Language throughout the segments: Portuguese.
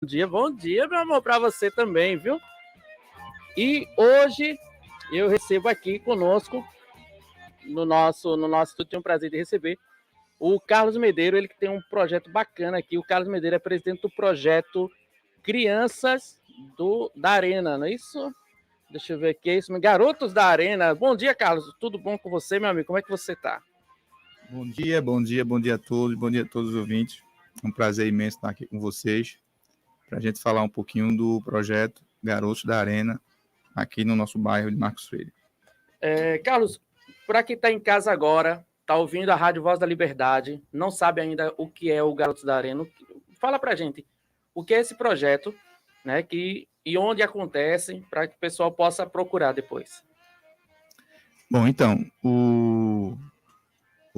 Bom dia, meu amor, para você também, viu? E hoje eu recebo aqui conosco, no nosso estúdio, tenho o prazer de receber o Carlos Medeiros, ele que tem um projeto bacana aqui. O Carlos Medeiros é presidente do projeto Crianças da Arena, não é isso? Deixa eu ver aqui, é isso, Garotos da Arena. Bom dia, Carlos, tudo bom com você, meu amigo? Como é que você tá? Bom dia, bom dia, bom dia a todos os ouvintes. É um prazer imenso estar aqui com vocês para a gente falar um pouquinho do projeto Garotos da Arena aqui no nosso bairro de Marcos Freire. Carlos, para quem está em casa agora, está ouvindo a Rádio Voz da Liberdade, não sabe ainda o que é o Garotos da Arena, fala para a gente o que é esse projeto, né? E onde acontece, para que o pessoal possa procurar depois. Bom, então, o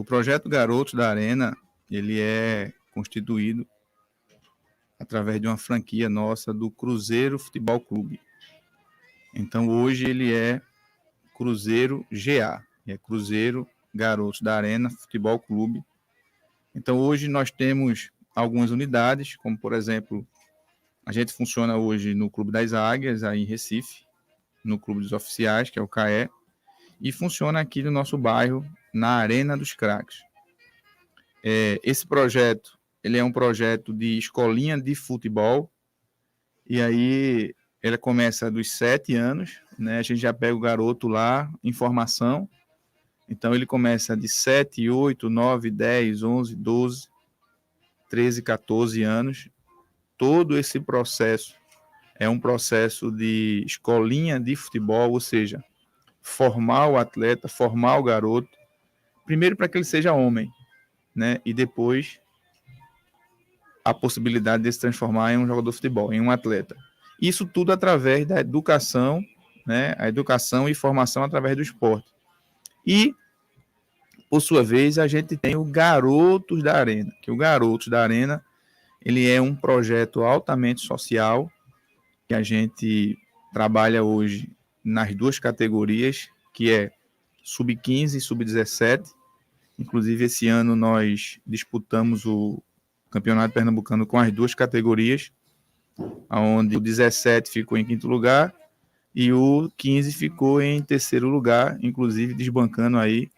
projeto Garotos da Arena, ele é constituído através de uma franquia nossa do Cruzeiro Futebol Clube. Então, hoje ele é Cruzeiro GA, é Cruzeiro Garotos da Arena Futebol Clube. Então, hoje nós temos algumas unidades, como, por exemplo, a gente funciona hoje no Clube das Águias, aí em Recife, no Clube dos Oficiais, que é o CAE, e funciona aqui no nosso bairro, na Arena dos Craques. Esse projeto, ele é um projeto de escolinha de futebol, e aí ele começa dos 7 anos, né? A gente já pega o garoto lá em formação, então ele começa de 7, 8, 9, 10, 11, 12, 13, 14 anos. Todo esse processo é um processo de escolinha de futebol, ou seja, formar o atleta, formar o garoto, primeiro para que ele seja homem, né? E depois a possibilidade de se transformar em um jogador de futebol, em um atleta. Isso tudo através da educação, né? A educação e formação através do esporte. E, por sua vez, a gente tem o Garotos da Arena, que o Garotos da Arena, ele é um projeto altamente social, que a gente trabalha hoje nas duas categorias, que é sub-15 e sub-17. Inclusive, esse ano nós disputamos o Campeonato Pernambucano com as duas categorias, onde o 17 ficou em quinto lugar e o 15 ficou em terceiro lugar, inclusive desbancando aí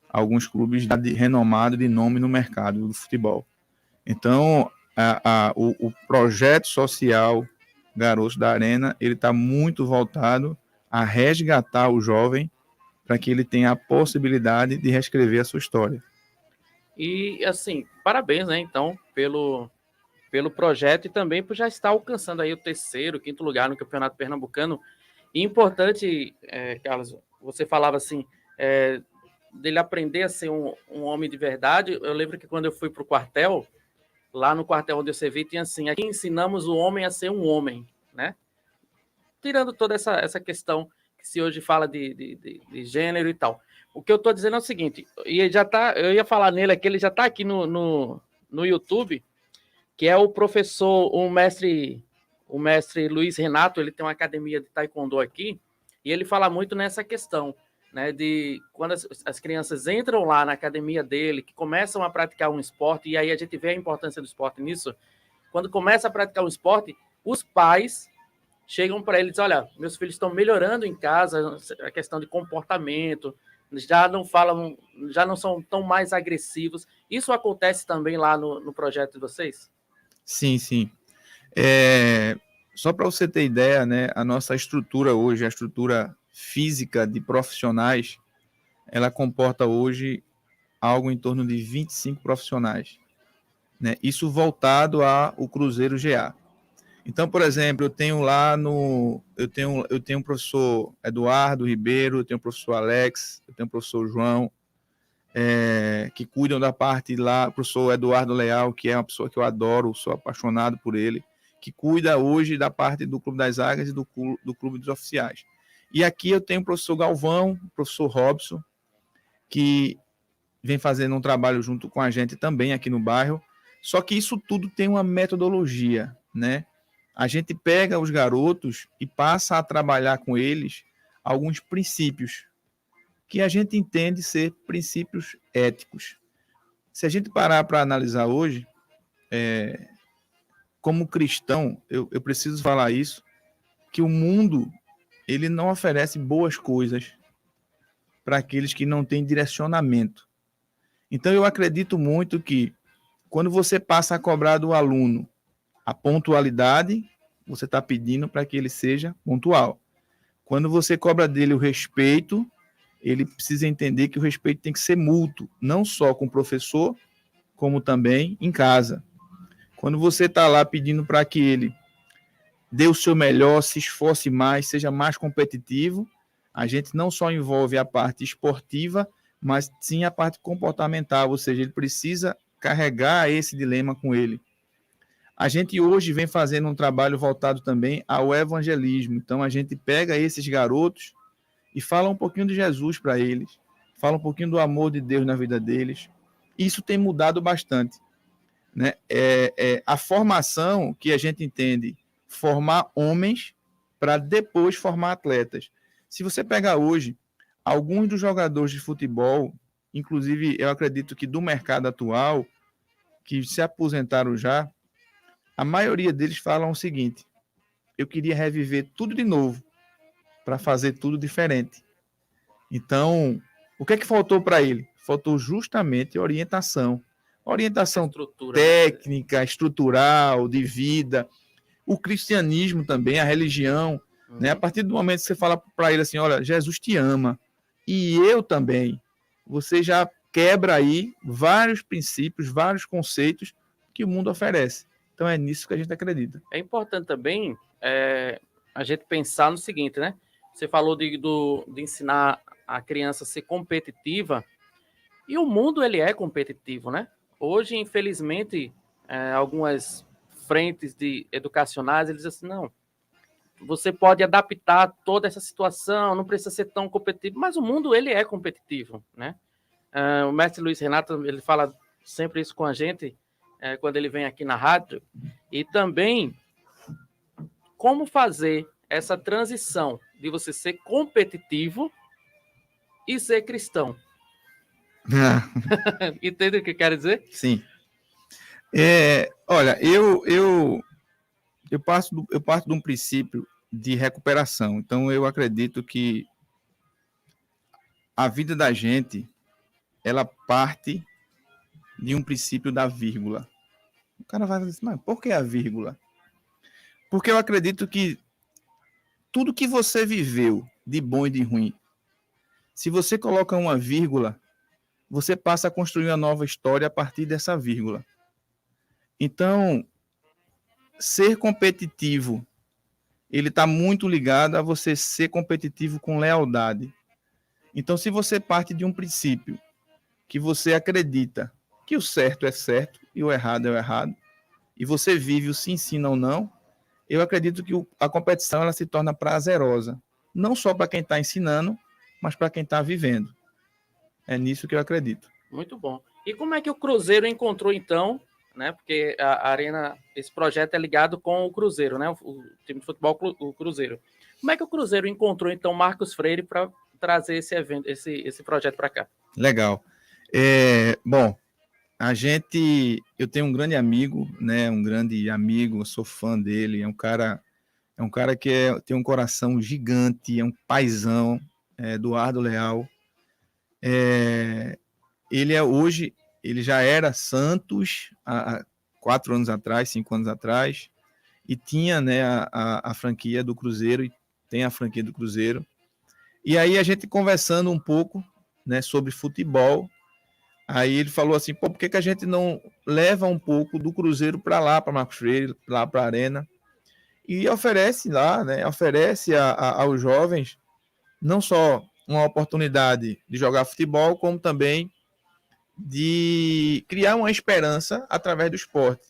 alguns clubes renomados de nome no mercado do futebol. Então, o projeto social Garotos da Arena, ele está muito voltado a resgatar o jovem para que ele tenha a possibilidade de reescrever a sua história. E, assim, parabéns, né, então, pelo projeto e também por já estar alcançando aí o terceiro, quinto lugar no Campeonato Pernambucano. E importante, Carlos, você falava assim, dele aprender a ser um homem de verdade. Eu lembro que quando eu fui para o quartel, lá no quartel onde eu servi, tinha assim, aqui ensinamos o homem a ser um homem, né? Tirando toda essa questão que se hoje fala de gênero e tal. O que eu estou dizendo é o seguinte, e já tá, eu ia falar nele aqui, ele já está aqui no YouTube, que é o professor, o mestre Luiz Renato. Ele tem uma academia de taekwondo aqui, e ele fala muito nessa questão, né, de quando as crianças entram lá na academia dele, que começam a praticar um esporte, e aí a gente vê a importância do esporte nisso. Quando começa a praticar um esporte, os pais chegam para eles: olha, meus filhos estão melhorando em casa, a questão de comportamento, já não falam, já não são tão mais agressivos. Isso acontece também lá no projeto de vocês? Sim, sim. Só para você ter ideia, né, a nossa estrutura hoje, a estrutura física de profissionais, ela comporta hoje algo em torno de 25 profissionais, né? Isso voltado ao Cruzeiro GA. Então, por exemplo, eu tenho o professor Eduardo Ribeiro, eu tenho o professor Alex, eu tenho o professor João, que cuidam da parte lá, o professor Eduardo Leal, que é uma pessoa que eu adoro, sou apaixonado por ele, que cuida hoje da parte do Clube das Águias e do Clube dos Oficiais. E aqui eu tenho o professor Galvão, o professor Robson, que vem fazendo um trabalho junto com a gente também aqui no bairro. Só que isso tudo tem uma metodologia, né? A gente pega os garotos e passa a trabalhar com eles alguns princípios que a gente entende ser princípios éticos. Se a gente parar para analisar hoje, como cristão, eu preciso falar isso, que o mundo, ele não oferece boas coisas para aqueles que não têm direcionamento. Então, eu acredito muito que quando você passa a cobrar do aluno a pontualidade, você está pedindo para que ele seja pontual. Quando você cobra dele o respeito, ele precisa entender que o respeito tem que ser mútuo, não só com o professor, como também em casa. Quando você está lá pedindo para que ele dê o seu melhor, se esforce mais, seja mais competitivo, a gente não só envolve a parte esportiva, mas sim a parte comportamental, ou seja, ele precisa carregar esse dilema com ele. A gente hoje vem fazendo um trabalho voltado também ao evangelismo. Então, a gente pega esses garotos e fala um pouquinho de Jesus para eles, fala um pouquinho do amor de Deus na vida deles. Isso tem mudado bastante, né? A formação que a gente entende, formar homens para depois formar atletas. Se você pegar hoje, alguns dos jogadores de futebol, inclusive eu acredito que do mercado atual, que se aposentaram já, a maioria deles falam o seguinte: eu queria reviver tudo de novo para fazer tudo diferente. Então, o que é que faltou para ele? Faltou justamente orientação. Orientação técnica, estrutural, de vida. O cristianismo também, a religião. Né? A partir do momento que você fala para ele assim, olha, Jesus te ama e eu também, você já quebra aí vários princípios, vários conceitos que o mundo oferece. Então é nisso que a gente acredita. É importante também a gente pensar no seguinte, né? Você falou de ensinar a criança a ser competitiva, e o mundo ele é competitivo, né? Hoje, infelizmente, algumas frentes educacionais, eles dizem assim, não, você pode adaptar toda essa situação, não precisa ser tão competitivo, mas o mundo ele é competitivo, né? O mestre Luiz Renato, ele fala sempre isso com a gente, quando ele vem aqui na rádio, e também como fazer essa transição de você ser competitivo e ser cristão. Entende o que eu quero dizer? Sim. Olha, eu parto de um princípio de recuperação. Então, eu acredito que a vida da gente, ela parte de um princípio da vírgula. O cara vai dizer assim, mas por que a vírgula? Porque eu acredito que tudo que você viveu de bom e de ruim, se você coloca uma vírgula, você passa a construir uma nova história a partir dessa vírgula. Então, ser competitivo, ele está muito ligado a você ser competitivo com lealdade. Então, se você parte de um princípio que você acredita que o certo é certo e o errado é o errado, e você vive o sim, sim, não, não, eu acredito que a competição ela se torna prazerosa, não só para quem está ensinando, mas para quem está vivendo. É nisso que eu acredito. Muito bom. E como é que o Cruzeiro encontrou, então, né? Porque a Arena, esse projeto é ligado com o Cruzeiro, né? O time de futebol, o Cruzeiro. Como é que o Cruzeiro encontrou, então, Marcos Freire para trazer esse evento, esse projeto para cá? Legal. Bom, eu tenho um grande amigo, né? Um grande amigo, eu sou fã dele. É um cara que tem um coração gigante, é um paizão, Eduardo Leal. Ele já era Santos há 4 anos atrás, 5 anos atrás, e tinha, né, a franquia do Cruzeiro, e tem a franquia do Cruzeiro. E aí a gente conversando um pouco, né, sobre futebol, aí ele falou assim, pô, por que a gente não leva um pouco do Cruzeiro para lá, para Marcos Freire, lá para a Arena, e oferece lá, né, oferece aos jovens não só uma oportunidade de jogar futebol, como também de criar uma esperança através do esporte.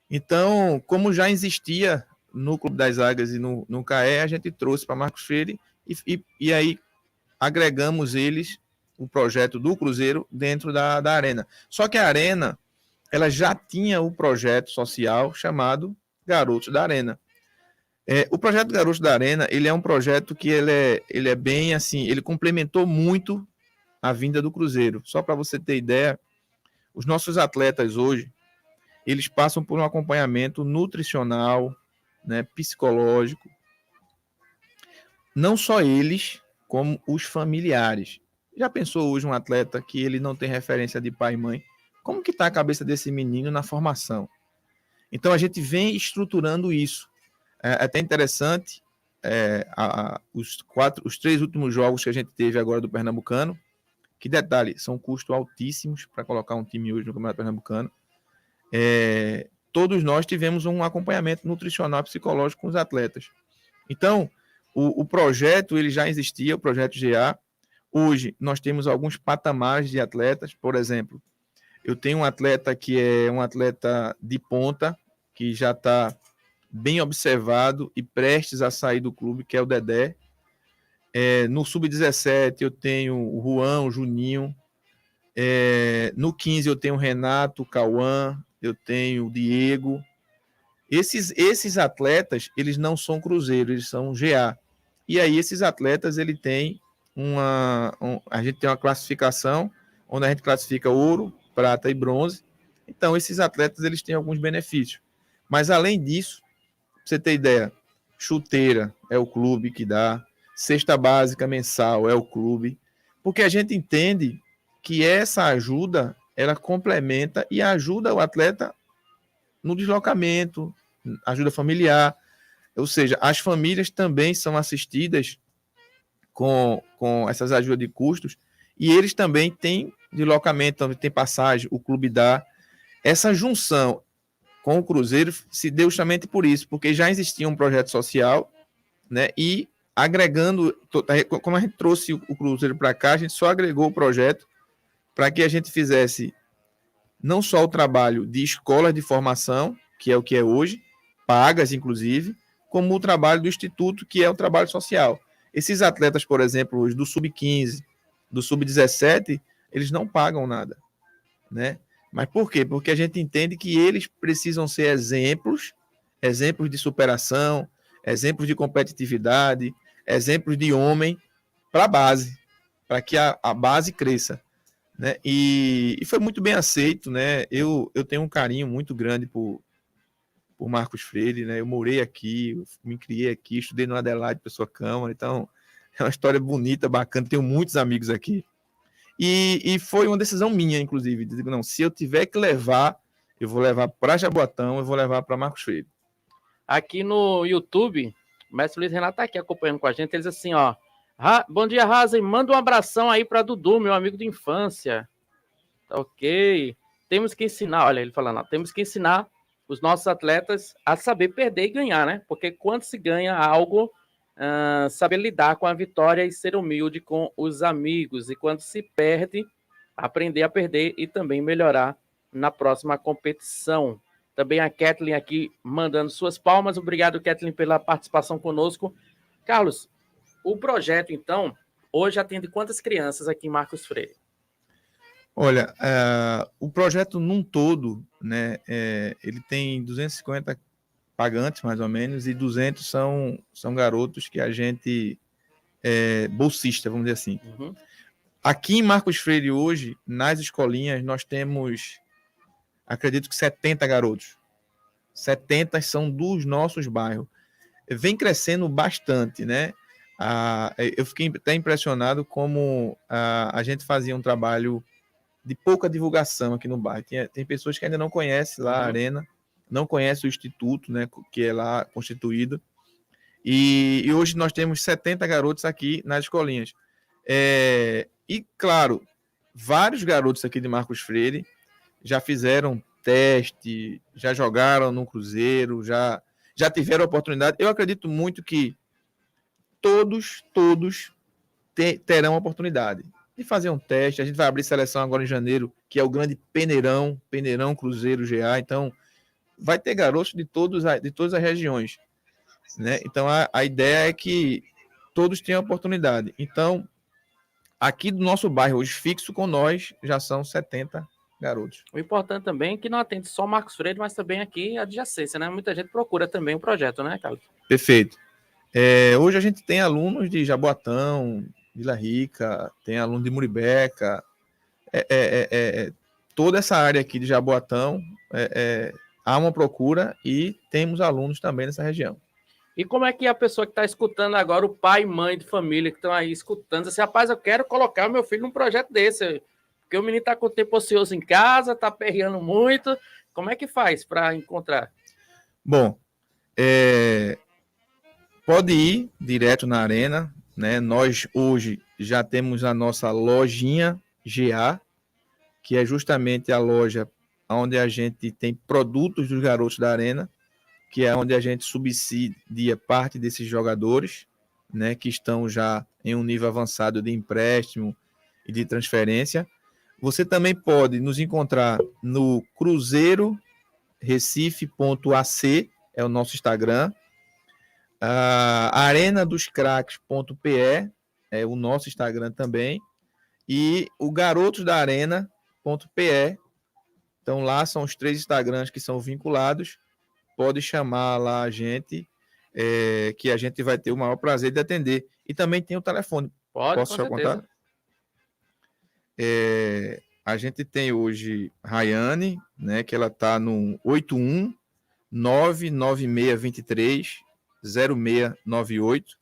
Então, como já existia no Clube das Águias e no CAE, a gente trouxe para Marcos Freire e aí agregamos eles, o projeto do Cruzeiro, dentro da Arena. Só que a Arena, ela já tinha o projeto social chamado Garotos da Arena. O projeto Garotos da Arena, ele é um projeto que ele é bem assim, ele complementou muito a vinda do Cruzeiro. Só para você ter ideia, os nossos atletas hoje, eles passam por um acompanhamento nutricional, né, psicológico. Não só eles, como os familiares. Já pensou hoje um atleta que ele não tem referência de pai e mãe? Como que está a cabeça desse menino na formação? Então, a gente vem estruturando isso. É até interessante, os 3 últimos jogos que a gente teve agora do Pernambucano, que detalhe, são custos altíssimos para colocar um time hoje no Campeonato Pernambucano. Todos nós tivemos um acompanhamento nutricional e psicológico com os atletas. Então, o projeto ele já existia, o projeto GA. Hoje, nós temos alguns patamares de atletas. Por exemplo, eu tenho um atleta que é um atleta de ponta, que já está bem observado e prestes a sair do clube, que é o Dedé. No Sub-17 eu tenho o Juan, o Juninho. No 15 eu tenho o Renato, o Cauã, eu tenho o Diego. Esses atletas, eles não são cruzeiro, eles são GA. E aí esses atletas, ele tem a gente tem uma classificação, onde a gente classifica ouro, prata e bronze. Então, esses atletas, eles têm alguns benefícios. Mas, além disso, pra você ter ideia, chuteira é o clube que dá, cesta básica mensal é o clube, porque a gente entende que essa ajuda, ela complementa e ajuda o atleta no deslocamento, ajuda familiar, ou seja, as famílias também são assistidas com essas ajudas de custos, e eles também têm deslocamento, também tem passagem, o clube dá. Essa junção com o Cruzeiro se deu justamente por isso, porque já existia um projeto social, né, e agregando, como a gente trouxe o Cruzeiro para cá, a gente só agregou o projeto para que a gente fizesse não só o trabalho de escolas de formação, que é o que é hoje, pagas inclusive, como o trabalho do Instituto, que é o trabalho social. Esses atletas, por exemplo, hoje do Sub-15, do Sub-17, eles não pagam nada, né? Mas por quê? Porque a gente entende que eles precisam ser exemplos de superação, exemplos de competitividade, exemplos de homem para a base, para que a base cresça, né? E foi muito bem aceito, né? Eu tenho um carinho muito grande por Marcos Freire, né? Eu morei aqui, eu me criei aqui, estudei no Adelaide, pessoa Câmara, então é uma história bonita, bacana, tenho muitos amigos aqui. E foi uma decisão minha, inclusive, de dizer, não, se eu tiver que levar, eu vou levar para Jaboatão, eu vou levar para Marcos Freire. Aqui no YouTube, o mestre Luiz Renato está aqui acompanhando com a gente, eles assim, ó, bom dia, Razen, manda um abração aí para Dudu, meu amigo de infância. Tá ok. Temos que ensinar, olha ele falando, ó, temos que ensinar os nossos atletas a saber perder e ganhar, né? Porque quando se ganha algo, saber lidar com a vitória e ser humilde com os amigos. E quando se perde, aprender a perder e também melhorar na próxima competição. Também a Kathleen aqui mandando suas palmas. Obrigado, Kathleen, pela participação conosco. Carlos, o projeto, então, hoje atende quantas crianças aqui em Marcos Freire? Olha, o projeto num todo, né, ele tem 250 pagantes, mais ou menos, e 200 são garotos que a gente bolsista, vamos dizer assim. Uhum. Aqui em Marcos Freire hoje, nas escolinhas, nós temos, acredito que 70 garotos. 70 são dos nossos bairros. Vem crescendo bastante, né? Eu fiquei até impressionado como a gente fazia um trabalho de pouca divulgação aqui no bairro. Tem pessoas que ainda não conhecem lá a Arena, não conhecem o Instituto, né, que é lá constituído. E hoje nós temos 70 garotos aqui nas escolinhas. E, claro, vários garotos aqui de Marcos Freire já fizeram teste, já jogaram no Cruzeiro, já tiveram oportunidade. Eu acredito muito que todos terão oportunidade de fazer um teste. A gente vai abrir seleção agora em janeiro, que é o grande Peneirão Cruzeiro GA. Então, vai ter garotos de todas as regiões, né? Então, a ideia é que todos tenham oportunidade. Então, aqui do nosso bairro, hoje fixo com nós, já são 70 garotos. O importante também é que não atende só Marcos Freire, mas também aqui a adjacência, né? Muita gente procura também o projeto, né, Carlos? Perfeito. Hoje a gente tem alunos de Jaboatão, Vila Rica, tem aluno de Muribeca, toda essa área aqui de Jaboatão, há uma procura e temos alunos também nessa região. E como é que a pessoa que está escutando agora, o pai e mãe de família que estão aí escutando, diz assim, rapaz, eu quero colocar meu filho num projeto desse, porque o menino está com o tempo ocioso em casa, está perreando muito, como é que faz para encontrar? Bom, pode ir direto na Arena, né? Nós hoje já temos a nossa lojinha GA, que é justamente a loja onde a gente tem produtos dos garotos da Arena, que é onde a gente subsidia parte desses jogadores, né, que estão já em um nível avançado de empréstimo e de transferência. Você também pode nos encontrar no Cruzeiro Recife.ac, é o nosso Instagram. arenadoscraques.pe é o nosso Instagram também. E o garotosdaarena.pe. Então lá são os 3 Instagrams que são vinculados. Pode chamar lá a gente, que a gente vai ter o maior prazer de atender. E também tem o telefone. Posso só contar? A gente tem hoje Rayane, né, que ela está no 81 99623 0698.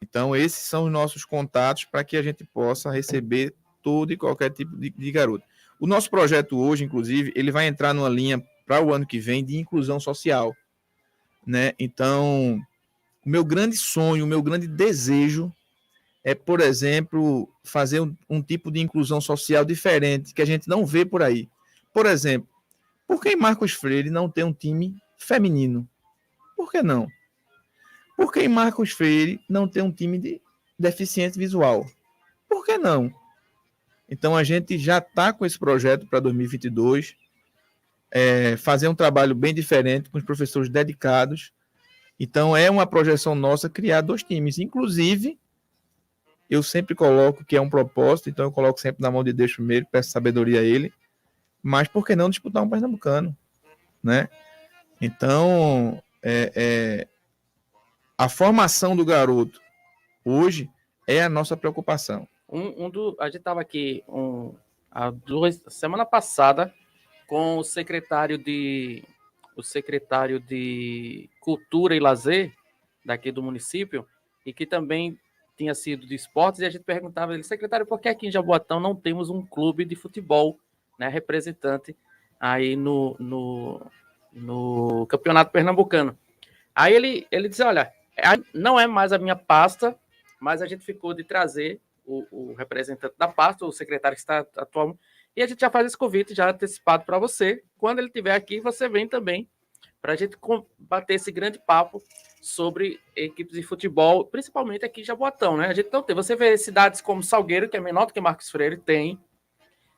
Então, esses são os nossos contatos para que a gente possa receber todo e qualquer tipo de garoto. O nosso projeto hoje, inclusive, ele vai entrar numa linha para o ano que vem de inclusão social, né? Então, o meu grande sonho, o meu grande desejo é, por exemplo, fazer um tipo de inclusão social diferente que a gente não vê por aí. Por exemplo, por que em Marcos Freire não tem um time feminino? Por que não? Por que em Marcos Freire não tem um time de deficiente visual? Por que não? Então, a gente já está com esse projeto para 2022, fazer um trabalho bem diferente, com os professores dedicados. Então, é uma projeção nossa criar 2 times. Inclusive, eu sempre coloco que é um propósito, então eu coloco sempre na mão de Deus primeiro, peço sabedoria a ele, mas por que não disputar um pernambucano, né? Então, a formação do garoto hoje é a nossa preocupação. A gente estava aqui semana passada com o secretário de Cultura e Lazer daqui do município, e que também tinha sido de esportes, e a gente perguntava a ele, secretário, por que aqui em Jaboatão não temos um clube de futebol, né, representante aí no Campeonato Pernambucano? Aí ele disse, olha, não é mais a minha pasta, mas a gente ficou de trazer o representante da pasta, o secretário que está atualmente, e a gente já faz esse convite já antecipado para você. Quando ele estiver aqui, você vem também para a gente bater esse grande papo sobre equipes de futebol, principalmente aqui em Jaboatão, né? A gente não tem. Você vê cidades como Salgueiro, que é menor do que Marcos Freire, tem.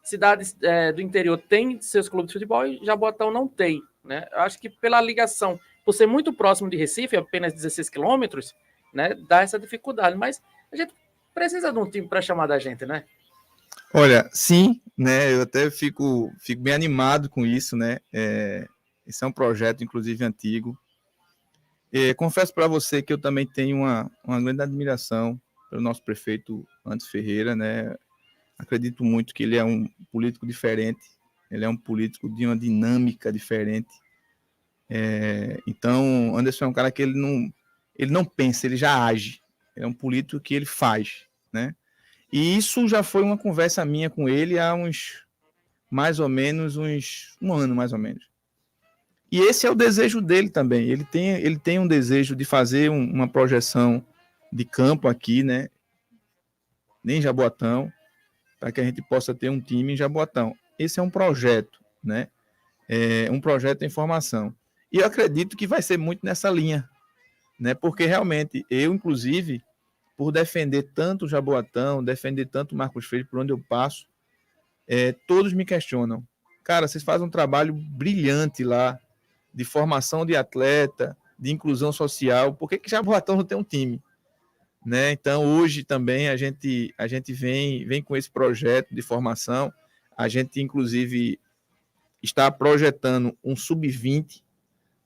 Cidades do interior têm seus clubes de futebol e Jaboatão não tem, né? Eu acho que pela ligação, por ser muito próximo de Recife, apenas 16 quilômetros, né, dá essa dificuldade. Mas a gente precisa de um time para chamar da gente, né? Olha, sim, né? Eu até fico bem animado com isso, né? Esse é um projeto, inclusive, antigo. Confesso para você que eu também tenho uma grande admiração pelo nosso prefeito Anderson Ferreira, né? Acredito muito que ele é um político diferente, ele é um político de uma dinâmica diferente. Então, Anderson é um cara que ele não pensa, ele já age. Ele é um político que ele faz, né? E isso já foi uma conversa minha com ele há mais ou menos um ano, mais ou menos. E esse é o desejo dele também. Ele tem um desejo de fazer uma projeção de campo aqui, né? Em Jaboatão, para que a gente possa ter um time em Jaboatão. Esse é um projeto, né? É um projeto em formação. E eu acredito que vai ser muito nessa linha, né? Porque realmente eu, inclusive, por defender tanto o Jaboatão, defender tanto o Marcos Freire por onde eu passo, todos me questionam. Cara, vocês fazem um trabalho brilhante lá, de formação de atleta, de inclusão social, por que Jaboatão não tem um time? Né? Então, hoje também a gente vem com esse projeto de formação, a gente, inclusive, está projetando um sub-20,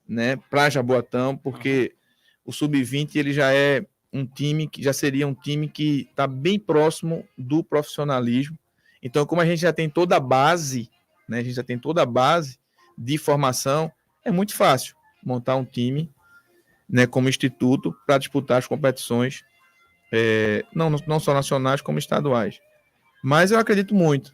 né, para Jaboatão, porque o sub-20 ele já é um time que já seria um time que está bem próximo do profissionalismo, Então, como a gente já tem toda a base, né, a gente já tem toda a base de formação, é muito fácil montar um time, né, como instituto para disputar as competições, não só nacionais como estaduais. Mas eu acredito muito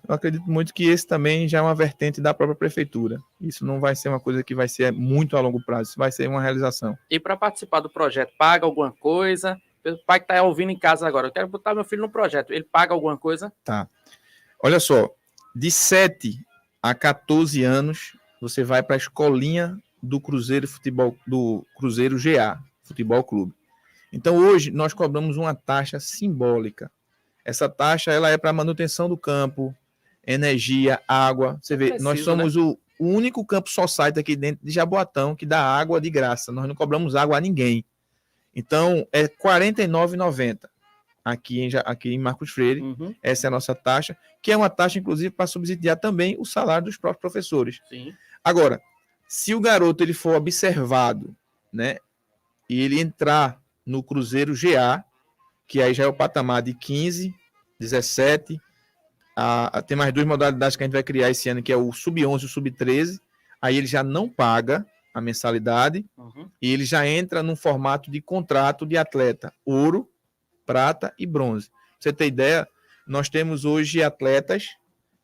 que esse também já é uma vertente da própria prefeitura. Isso não vai ser uma coisa que vai ser muito a longo prazo, isso vai ser uma realização. E para participar do projeto, paga alguma coisa? O pai que está ouvindo em casa agora, eu quero botar meu filho no projeto, ele paga alguma coisa? Tá. Olha só, de 7 a 14 anos, você vai para a escolinha do Cruzeiro GA, Futebol Clube. Então, hoje, nós cobramos uma taxa simbólica. Essa taxa ela é para manutenção do campo, energia, água. Você vê, nós somos, né, o único campo society aqui dentro de Jaboatão que dá água de graça. Nós não cobramos água a ninguém. Então, é R$ 49,90 aqui em Marcos Freire. Uhum. Essa é a nossa taxa, que é uma taxa, inclusive, para subsidiar também o salário dos próprios professores. Sim. Agora, se o garoto ele for observado, né, e ele entrar no Cruzeiro GA, que aí já é o patamar de 15, 17, tem mais 2 modalidades que a gente vai criar esse ano, que é o Sub-11 e o Sub-13, aí ele já não paga a mensalidade, e ele já entra num formato de contrato de atleta, ouro, prata e bronze. Pra você ter ideia, nós temos hoje atletas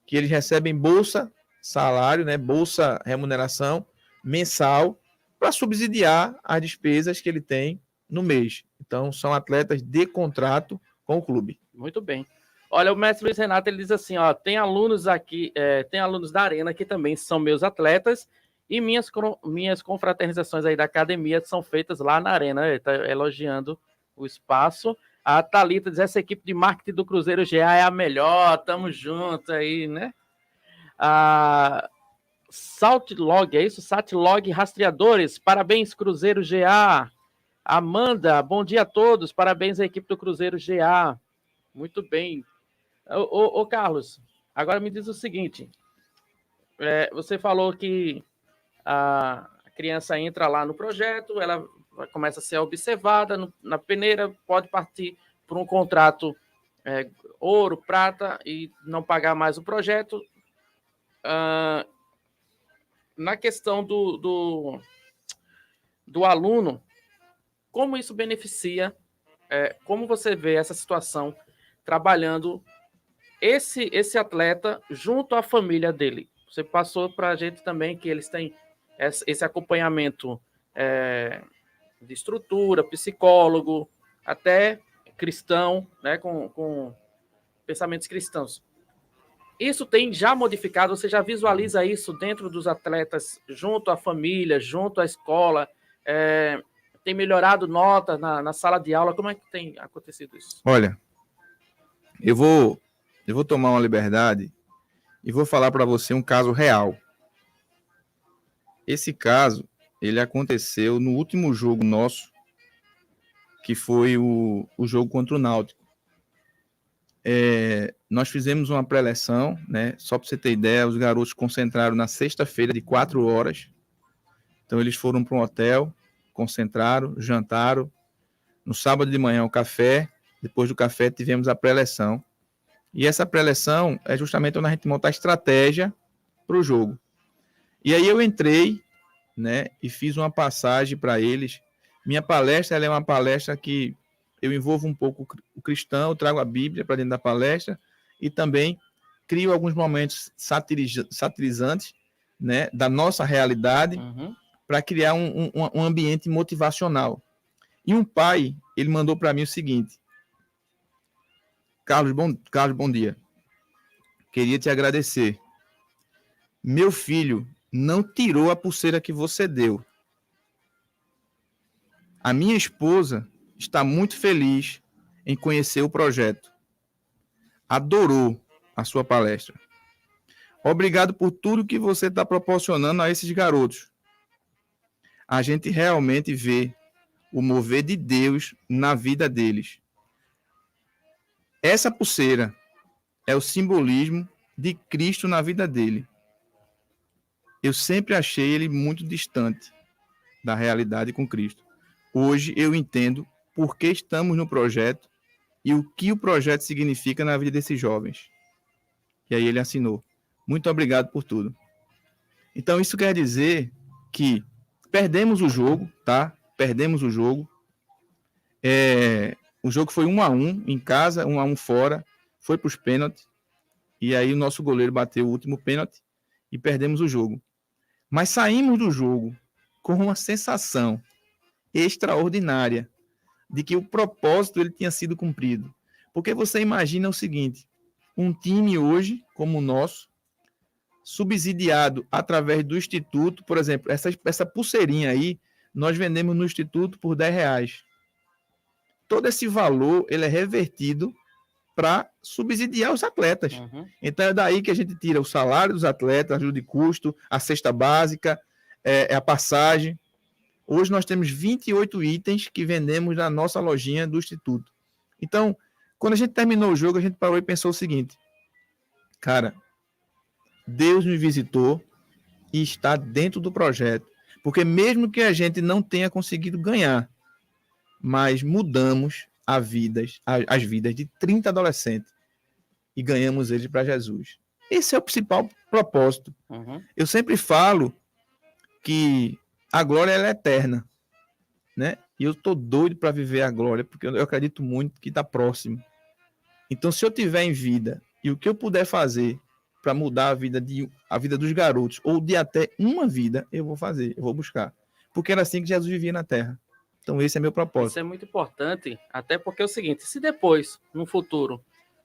que eles recebem bolsa salário, né, bolsa remuneração mensal, para subsidiar as despesas que ele tem no mês. Então, são atletas de contrato com o clube. Muito bem. Olha, o mestre Luiz Renato, ele diz assim, ó, tem alunos aqui, tem alunos da Arena que também são meus atletas e minhas confraternizações aí da academia são feitas lá na Arena. Ele está elogiando o espaço. A Thalita diz, essa equipe de marketing do Cruzeiro GA é a melhor, tamo junto aí, né? A Saltlog, é isso? Saltlog Rastreadores, parabéns Cruzeiro GA. Amanda, bom dia a todos, parabéns à equipe do Cruzeiro GA. Muito bem. Ô Carlos, agora me diz o seguinte, você falou que a criança entra lá no projeto, ela começa a ser observada na peneira, pode partir por um contrato ouro, prata e não pagar mais o projeto. Na questão do aluno, como isso beneficia, como você vê essa situação trabalhando esse atleta junto à família dele? Você passou para a gente também que eles têm esse acompanhamento de estrutura, psicólogo, até cristão, né, com pensamentos cristãos. Isso tem já modificado? Você já visualiza isso dentro dos atletas, junto à família, junto à escola? Tem melhorado nota na sala de aula? Como é que tem acontecido isso? Olha, eu vou tomar uma liberdade e vou falar para você um caso real. Esse caso, ele aconteceu no último jogo nosso, que foi o jogo contra o Náutico. Nós fizemos uma pré-eleção, né? Só para você ter ideia, os garotos concentraram na sexta-feira de 4 horas. Então, eles foram para um hotel, concentraram, jantaram. No sábado de manhã, o café. Depois do café, tivemos a pré-eleção. E essa pré-eleção é justamente onde a gente monta a estratégia para o jogo. E aí eu entrei, né, e fiz uma passagem para eles. Minha palestra ela é uma palestra que eu envolvo um pouco o cristão, eu trago a Bíblia para dentro da palestra e também crio alguns momentos satirizantes, né, da nossa realidade, para criar um ambiente motivacional. E um pai, ele mandou para mim o seguinte: Carlos, bom dia. Queria te agradecer. Meu filho não tirou a pulseira que você deu. A minha esposa está muito feliz em conhecer o projeto. Adorou a sua palestra. Obrigado por tudo que você está proporcionando a esses garotos. A gente realmente vê o mover de Deus na vida deles. Essa pulseira é o simbolismo de Cristo na vida dele. Eu sempre achei ele muito distante da realidade com Cristo. Hoje eu entendo por que estamos no projeto e o que o projeto significa na vida desses jovens. E aí ele assinou. Muito obrigado por tudo. Então, isso quer dizer que perdemos o jogo, tá? Perdemos o jogo. O jogo foi 1-1 em casa, 1-1 fora. Foi para os pênaltis. E aí o nosso goleiro bateu o último pênalti e perdemos o jogo. Mas saímos do jogo com uma sensação extraordinária de que o propósito ele tinha sido cumprido. Porque você imagina o seguinte, um time hoje, como o nosso, subsidiado através do Instituto, por exemplo, essa pulseirinha aí, nós vendemos no Instituto por R$10. Todo esse valor ele é revertido para subsidiar os atletas. Uhum. Então é daí que a gente tira o salário dos atletas, ajuda de custo, a cesta básica, a passagem. Hoje nós temos 28 itens que vendemos na nossa lojinha do Instituto. Então, quando a gente terminou o jogo, a gente parou e pensou o seguinte, cara, Deus nos visitou e está dentro do projeto. Porque mesmo que a gente não tenha conseguido ganhar, mas mudamos as vidas de 30 adolescentes e ganhamos eles para Jesus. Esse é o principal propósito. Uhum. Eu sempre falo que a glória ela é eterna, né? E eu estou doido para viver a glória, porque eu acredito muito que está próximo. Então, se eu tiver em vida e o que eu puder fazer para mudar a vida dos garotos, ou de até uma vida, eu vou fazer, eu vou buscar. Porque era assim que Jesus vivia na Terra. Então, esse é meu propósito. Isso é muito importante, até porque é o seguinte, se depois, no futuro,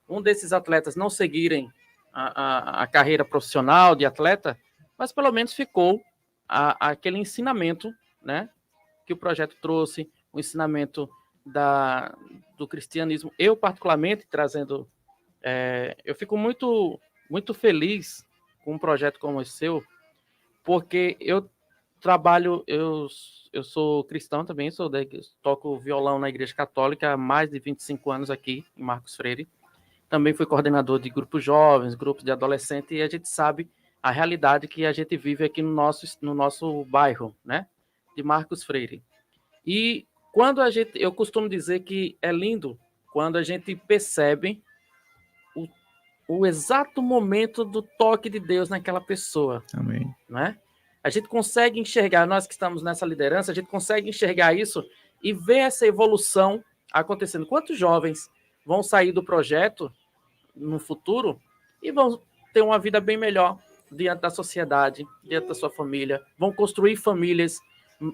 um desses atletas não seguirem a carreira profissional de atleta, mas pelo menos ficou aquele ensinamento, né, que o projeto trouxe, o ensinamento do cristianismo. Eu, particularmente, trazendo... eu fico muito, muito feliz com um projeto como esse seu, porque eu trabalho, eu sou cristão também, toco violão na Igreja Católica há mais de 25 anos aqui, em Marcos Freire. Também fui coordenador de grupos jovens, grupos de adolescentes, e a gente sabe a realidade que a gente vive aqui no nosso bairro, né, de Marcos Freire. E quando eu costumo dizer que é lindo quando a gente percebe o exato momento do toque de Deus naquela pessoa. Amém. Né? A gente consegue enxergar, nós que estamos nessa liderança, a gente consegue enxergar isso e ver essa evolução acontecendo. Quantos jovens vão sair do projeto no futuro e vão ter uma vida bem melhor diante da sociedade, diante da sua família, vão construir famílias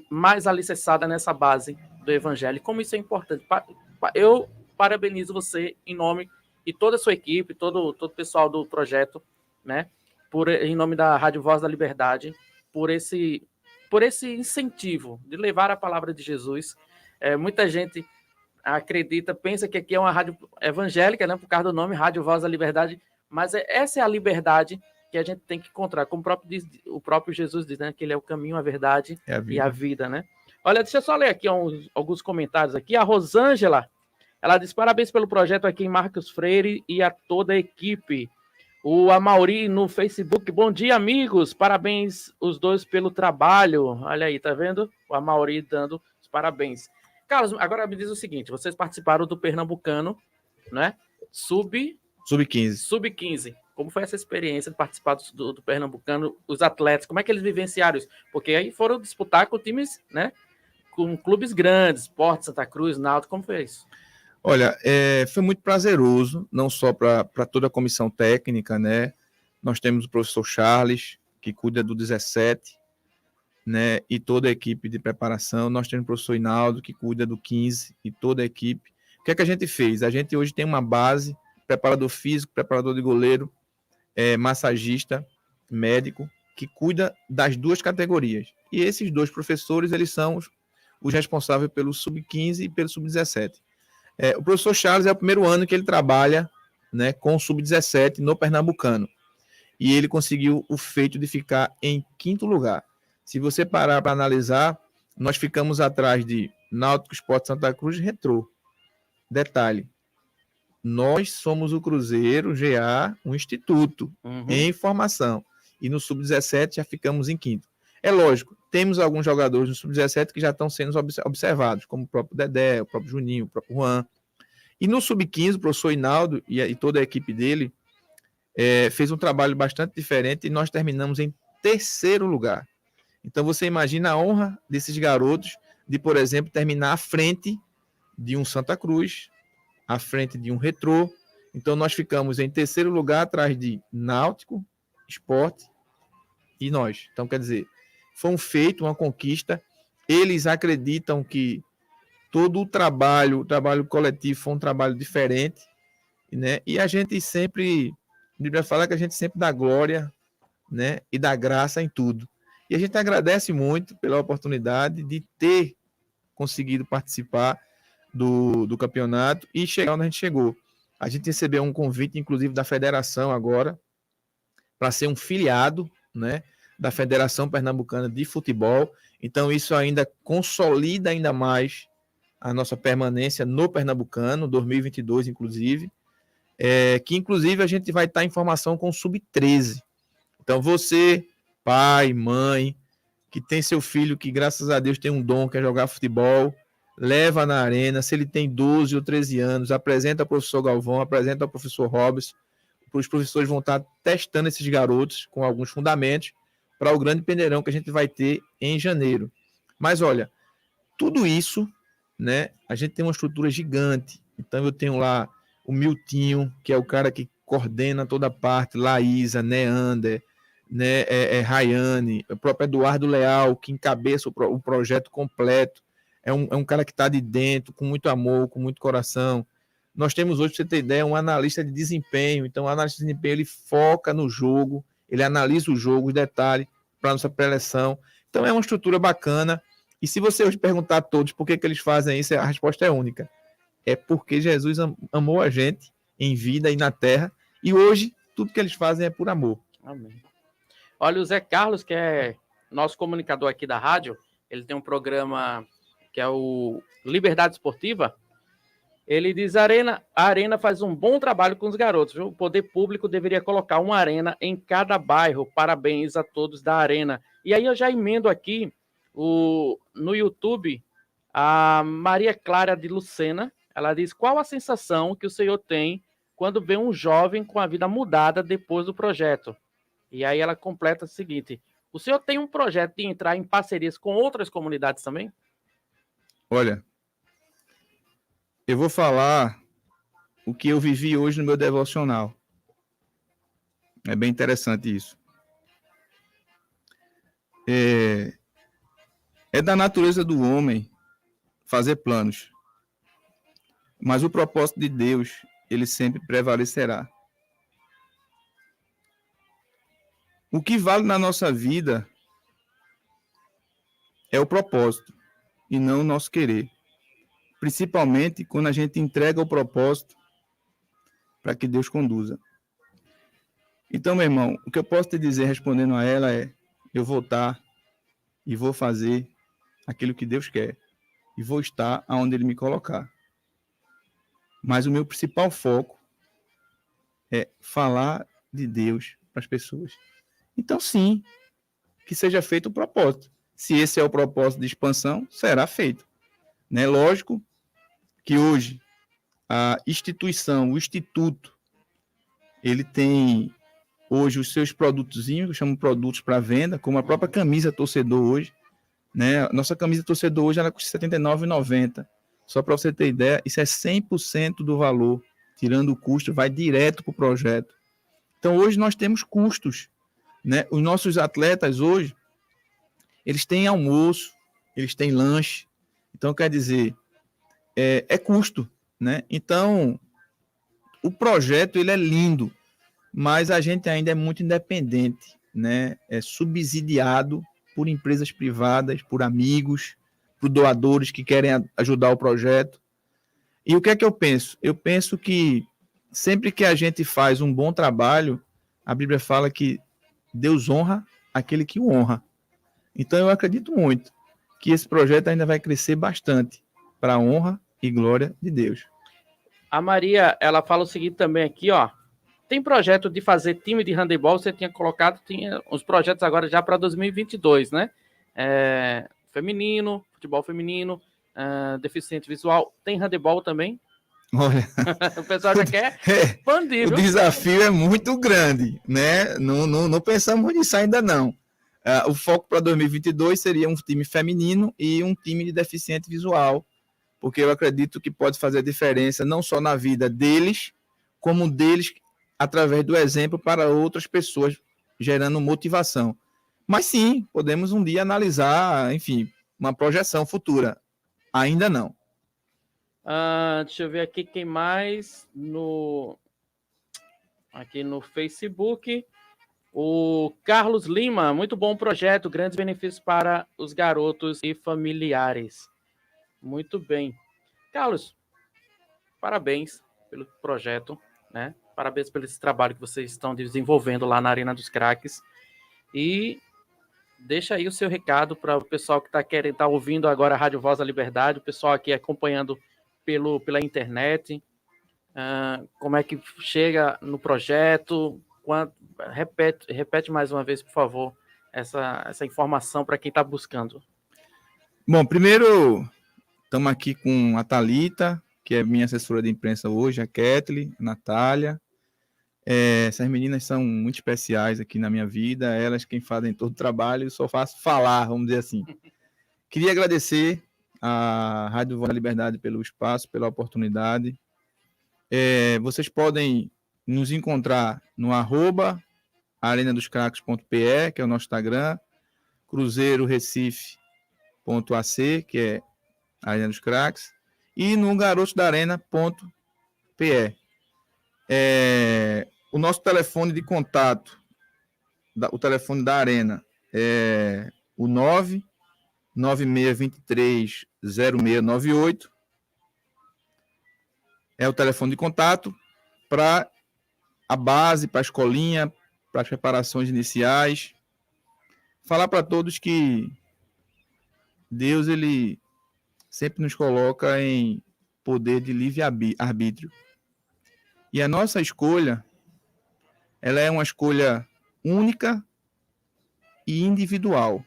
mais alicerçadas nessa base do evangelho. Como isso é importante. Eu parabenizo você em nome e toda a sua equipe, todo o pessoal do projeto, né, em nome da Rádio Voz da Liberdade, por esse incentivo de levar a palavra de Jesus. Muita gente acredita, pensa que aqui é uma rádio evangélica, né, por causa do nome, Rádio Voz da Liberdade, mas essa é a liberdade que a gente tem que encontrar, como o próprio Jesus diz, né, que ele é o caminho, a verdade e a vida, né? Olha, deixa eu só ler aqui alguns comentários aqui. A Rosângela, ela diz, parabéns pelo projeto aqui em Marcos Freire e a toda a equipe. O Amauri no Facebook, bom dia, amigos, parabéns os dois pelo trabalho. Olha aí, tá vendo? O Amauri dando os parabéns. Carlos, agora me diz o seguinte, vocês participaram do Pernambucano, né? Sub-15. Sub-15. Como foi essa experiência de participar do Pernambucano, os atletas, como é que eles vivenciaram isso? Porque aí foram disputar com times, né? Com clubes grandes, Sport, Santa Cruz, Náutico, como foi isso? Olha, foi muito prazeroso, não só para toda a comissão técnica, né? Nós temos o professor Charles, que cuida do 17, né? E toda a equipe de preparação. Nós temos o professor Hinaldo, que cuida do 15, e toda a equipe. O que é que a gente fez? A gente hoje tem uma base, preparador físico, preparador de goleiro, massagista, médico, que cuida das duas categorias. E esses dois professores, eles são os responsáveis pelo Sub-15 e pelo Sub-17. O professor Charles é o primeiro ano que ele trabalha, né, com o Sub-17 no Pernambucano. E ele conseguiu o feito de ficar em 5º lugar. Se você parar para analisar, nós ficamos atrás de Náutico, Sport, Santa Cruz e Retrô. Detalhe, nós somos o Cruzeiro, GA, um instituto em formação. E no Sub-17 já ficamos em 5º. É lógico, temos alguns jogadores no Sub-17 que já estão sendo observados, como o próprio Dedé, o próprio Juninho, o próprio Juan. E no Sub-15, o professor Hinaldo e toda a equipe dele, fez um trabalho bastante diferente e nós terminamos em terceiro lugar. Então você imagina a honra desses garotos de, por exemplo, terminar à frente de um Santa Cruz, à frente de um Retrô. Então nós ficamos em terceiro lugar atrás de Náutico, Sport e nós. Então quer dizer, foi um feito, uma conquista. Eles acreditam que todo o trabalho coletivo foi um trabalho diferente, né? E a gente sempre, a Bíblia fala que a gente sempre dá glória, né? E dá graça em tudo. E a gente agradece muito pela oportunidade de ter conseguido participar do campeonato e chegar onde a gente chegou. A gente recebeu um convite, inclusive, da federação agora, para ser um filiado, né, da Federação Pernambucana de Futebol. Então, isso ainda consolida ainda mais a nossa permanência no Pernambucano, 2022, inclusive, que, inclusive, a gente vai estar em formação com o Sub-13. Então, você, pai, mãe, que tem seu filho que, graças a Deus, tem um dom, quer jogar futebol, leva na arena. Se ele tem 12 ou 13 anos, apresenta ao professor Galvão, apresenta ao professor Robson. Os professores vão estar testando esses garotos com alguns fundamentos para o grande peneirão que a gente vai ter em janeiro. Mas, olha, tudo isso, né, a gente tem uma estrutura gigante. Então, eu tenho lá o Miltinho, que é o cara que coordena toda a parte, Laísa, Neander, né, Rayane, o próprio Eduardo Leal, que encabeça o projeto completo. É um cara que está de dentro, com muito amor, com muito coração. Nós temos hoje, para você ter ideia, um analista de desempenho. Então, o analista de desempenho, ele foca no jogo, ele analisa o jogo, os detalhes, para a nossa pré-eleção. Então, é uma estrutura bacana. E se você hoje perguntar a todos por que eles fazem isso, a resposta é única. É porque Jesus amou a gente em vida e na terra. E hoje, tudo que eles fazem é por amor. Amém. Olha, o Zé Carlos, que é nosso comunicador aqui da rádio, ele tem um programa que é o Liberdade Esportiva. Ele diz: a Arena faz um bom trabalho com os garotos. Viu? O poder público deveria colocar uma arena em cada bairro. Parabéns a todos da Arena. E aí eu já emendo aqui no YouTube a Maria Clara de Lucena. Ela diz: qual a sensação que o senhor tem quando vê um jovem com a vida mudada depois do projeto? E aí ela completa o seguinte: o senhor tem um projeto de entrar em parcerias com outras comunidades também? Olha, eu vou falar o que eu vivi hoje no meu devocional. É bem interessante isso. É da natureza do homem fazer planos. Mas o propósito de Deus, ele sempre prevalecerá. O que vale na nossa vida é o propósito e não o nosso querer. Principalmente quando a gente entrega o propósito para que Deus conduza. Então, meu irmão, o que eu posso te dizer respondendo a ela é: eu vou estar e vou fazer aquilo que Deus quer e vou estar aonde Ele me colocar. Mas o meu principal foco é falar de Deus para as pessoas. Então, sim, que seja feito o propósito. Se esse é o propósito de expansão, será feito. Né? Lógico que hoje a instituição, o instituto, ele tem hoje os seus produtozinhos, que eu chamo produtos para venda, como a própria camisa torcedor hoje. Né? Nossa camisa torcedor hoje ela custa R$ 79,90. Só para você ter ideia, isso é 100% do valor. Tirando o custo, vai direto para o projeto. Então, hoje nós temos custos. Né? Os nossos atletas hoje, eles têm almoço, eles têm lanche. Então, quer dizer, é custo. Né? Então, o projeto ele é lindo, mas a gente ainda é muito independente. Né? É subsidiado por empresas privadas, por amigos, por doadores que querem ajudar o projeto. E o que é que eu penso? Eu penso que sempre que a gente faz um bom trabalho, a Bíblia fala que Deus honra aquele que o honra. Então eu acredito muito que esse projeto ainda vai crescer bastante para a honra e glória de Deus. A Maria, ela fala o seguinte também aqui, ó. Tem projeto de fazer time de handebol, você tinha colocado, tinha os projetos agora já para 2022, né? Feminino, futebol feminino, deficiente visual. Tem handebol também? Olha, O pessoal já quer expandir, o viu? desafio é muito grande, né? Não pensamos nisso ainda não. O foco para 2022 seria um time feminino e um time de deficiente visual, porque eu acredito que pode fazer diferença não só na vida deles, como deles através do exemplo para outras pessoas, gerando motivação. Mas sim, podemos um dia analisar, enfim, uma projeção futura. Ainda não. Deixa eu ver aqui quem mais aqui no Facebook. O Carlos Lima, muito bom projeto, grandes benefícios para os garotos e familiares. Muito bem. Carlos, parabéns pelo projeto, né? Parabéns pelo esse trabalho que vocês estão desenvolvendo lá na Arena dos Craques. E deixa aí o seu recado para o pessoal que está ouvindo agora a Rádio Voz da Liberdade, o pessoal aqui acompanhando pela internet. Como é que chega no projeto? Repete mais uma vez, por favor, essa informação para quem está buscando. Bom, primeiro, estamos aqui com a Thalita, que é minha assessora de imprensa hoje, a Kathleen, a Natália. Essas meninas são muito especiais aqui na minha vida, elas quem fazem todo o trabalho, eu só faço falar, vamos dizer assim. Queria agradecer à Rádio Voz da Liberdade pelo espaço, pela oportunidade. Vocês podem nos encontrar no @arenadoscraques.pe, que é o nosso Instagram, cruzeirorecife.ac, que é a Arena dos Craques, e no garotosdarena.pe. O nosso telefone de contato, o telefone da Arena, é o 996230698. É o telefone de contato para a base, para a escolinha, para as preparações iniciais. Falar para todos que Deus, ele sempre nos coloca em poder de livre-arbítrio. E a nossa escolha, ela é uma escolha única e individual.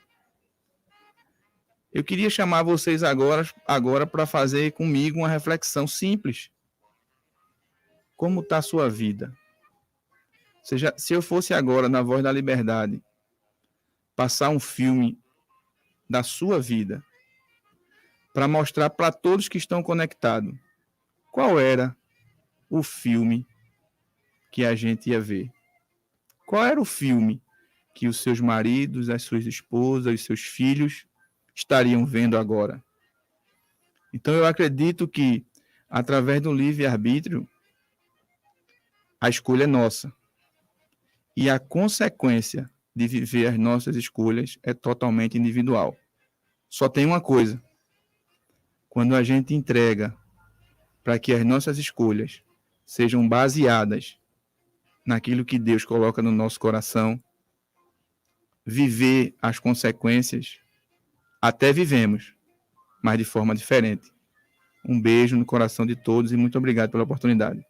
Eu queria chamar vocês agora para fazer comigo uma reflexão simples. Como está a sua vida? Se eu fosse agora, na Voz da Liberdade, passar um filme da sua vida, para mostrar para todos que estão conectados qual era o filme que a gente ia ver. Qual era o filme que os seus maridos, as suas esposas, os seus filhos estariam vendo agora? Então eu acredito que, através do livre-arbítrio, a escolha é nossa. E a consequência de viver as nossas escolhas é totalmente individual. Só tem uma coisa. Quando a gente entrega para que as nossas escolhas sejam baseadas naquilo que Deus coloca no nosso coração, viver as consequências, até vivemos, mas de forma diferente. Um beijo no coração de todos e muito obrigado pela oportunidade.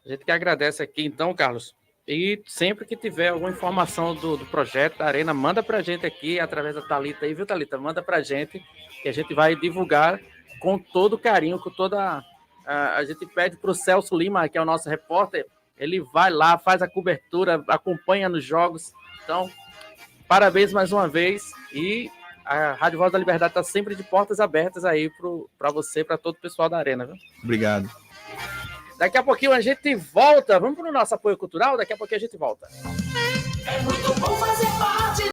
A gente que agradece aqui, então, Carlos. E sempre que tiver alguma informação do projeto da Arena, manda para a gente aqui, através da Thalita aí, viu, Thalita? Manda para a gente, que a gente vai divulgar com todo carinho, com toda... A gente pede para o Celso Lima, que é o nosso repórter, ele vai lá, faz a cobertura, acompanha nos jogos. Então, parabéns mais uma vez. E a Rádio Voz da Liberdade está sempre de portas abertas aí para você, para todo o pessoal da Arena, viu? Obrigado. Daqui a pouquinho a gente volta. Vamos para o nosso apoio cultural? Daqui a pouquinho a gente volta. É muito bom fazer parte.